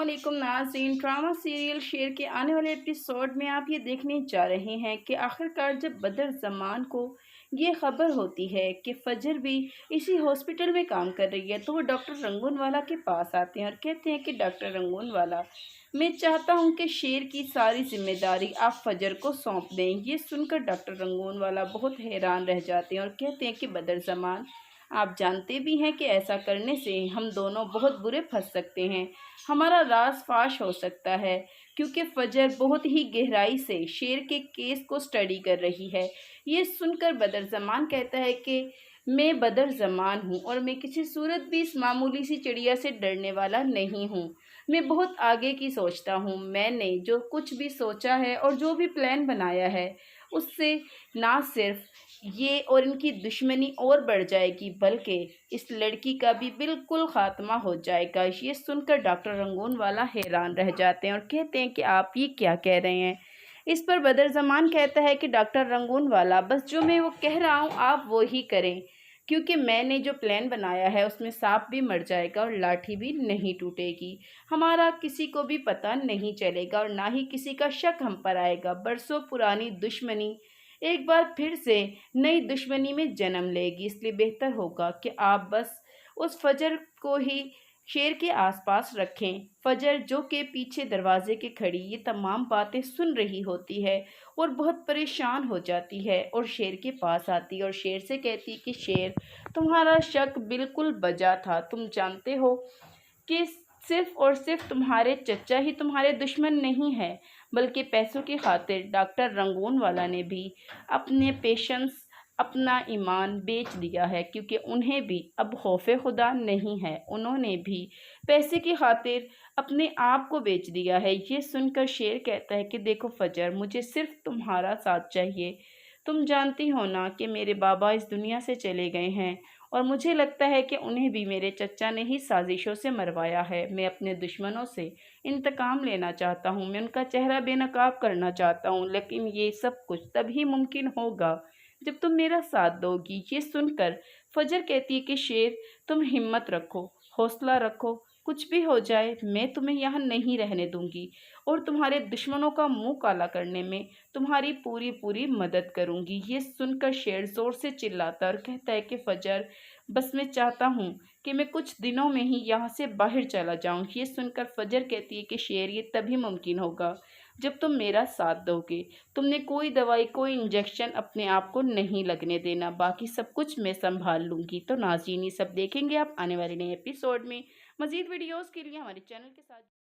वालेकुम नाज़रीन, drama serial शेर के आने वाले एपिसोड में आप ये देखने जा रहे हैं कि आखिरकार जब बदर ज़मान को ये खबर होती है कि फजर भी इसी हॉस्पिटल में काम कर रही है, तो वो डॉक्टर रंगून वाला के पास आते हैं और कहते हैं कि डॉक्टर रंगून वाला, मैं चाहता हूँ कि शेर की सारी जिम्मेदारी आप फजर को सौंप दें। ये सुनकर डॉक्टर रंगून वाला बहुत हैरान रह जाते हैं और कहते हैं कि बदर ज़मान, आप जानते भी हैं कि ऐसा करने से हम दोनों बहुत बुरे फंस सकते हैं, हमारा राज फाश हो सकता है, क्योंकि फजर बहुत ही गहराई से शेर के केस को स्टडी कर रही है। ये सुनकर बदर ज़मान कहता है कि मैं बदर ज़मान हूँ और मैं किसी सूरत भी इस मामूली सी चिड़िया से डरने वाला नहीं हूँ। मैं बहुत आगे की सोचता हूँ। मैंने जो कुछ भी सोचा है और जो भी प्लान बनाया है, उससे ना सिर्फ ये और इनकी दुश्मनी और बढ़ जाएगी, बल्कि इस लड़की का भी बिल्कुल ख़ात्मा हो जाएगा। ये सुनकर डॉक्टर रंगून वाला हैरान रह जाते हैं और कहते हैं कि आप ये क्या कह रहे हैं। इस पर बदर ज़मान कहता है कि डॉक्टर रंगून वाला, बस जो मैं वो कह रहा हूँ आप वो ही करें, क्योंकि मैंने जो प्लान बनाया है उसमें सांप भी मर जाएगा और लाठी भी नहीं टूटेगी। हमारा किसी को भी पता नहीं चलेगा और ना ही किसी का शक हम पर आएगा। बरसों पुरानी दुश्मनी एक बार फिर से नई दुश्मनी में जन्म लेगी, इसलिए बेहतर होगा कि आप बस उस फजर को ही शेर के आसपास रखें। फजर जो के पीछे दरवाजे के खड़ी ये तमाम बातें सुन रही होती है और बहुत परेशान हो जाती है और शेर के पास आती है और शेर से कहती कि शेर, तुम्हारा शक बिल्कुल बजा था। तुम जानते हो कि सिर्फ और सिर्फ तुम्हारे चचा ही तुम्हारे दुश्मन नहीं है, बल्कि पैसों की खातिर डॉक्टर रंगून वाला ने भी अपने पेशेंस, अपना ईमान बेच दिया है, क्योंकि उन्हें भी अब खौफे खुदा नहीं है। उन्होंने भी पैसे की खातिर अपने आप को बेच दिया है। ये सुनकर शेर कहता है कि देखो फजर, मुझे सिर्फ तुम्हारा साथ चाहिए। तुम जानती हो ना कि मेरे बाबा इस दुनिया से चले गए हैं और मुझे लगता है कि उन्हें भी मेरे चचा ने ही साजिशों से मरवाया है। मैं अपने दुश्मनों से इंतकाम लेना चाहता हूँ, मैं उनका चेहरा बेनकाब करना चाहता हूँ, लेकिन ये सब कुछ तभी मुमकिन होगा जब तुम मेरा साथ दोगी। ये सुनकर फजर कहती है कि शेर, तुम हिम्मत रखो, हौसला रखो, कुछ भी हो जाए मैं तुम्हें यहाँ नहीं रहने दूंगी और तुम्हारे दुश्मनों का मुंह काला करने में तुम्हारी पूरी पूरी मदद करूंगी। ये सुनकर शेर जोर से चिल्लाता और कहता है कि फजर, बस मैं चाहता हूँ कि मैं कुछ दिनों में ही यहाँ से बाहर चला जाऊँ। ये सुनकर फजर कहती है कि शेर, ये तभी मुमकिन होगा जब तुम मेरा साथ दोगे। तुमने कोई दवाई, कोई इंजेक्शन अपने आप को नहीं लगने देना, बाकी सब कुछ मैं संभाल लूंगी। तो नाज़रीन, ये सब देखेंगे आप आने वाले नए एपिसोड में। मज़ीद वीडियोज़ के लिए हमारे चैनल के साथ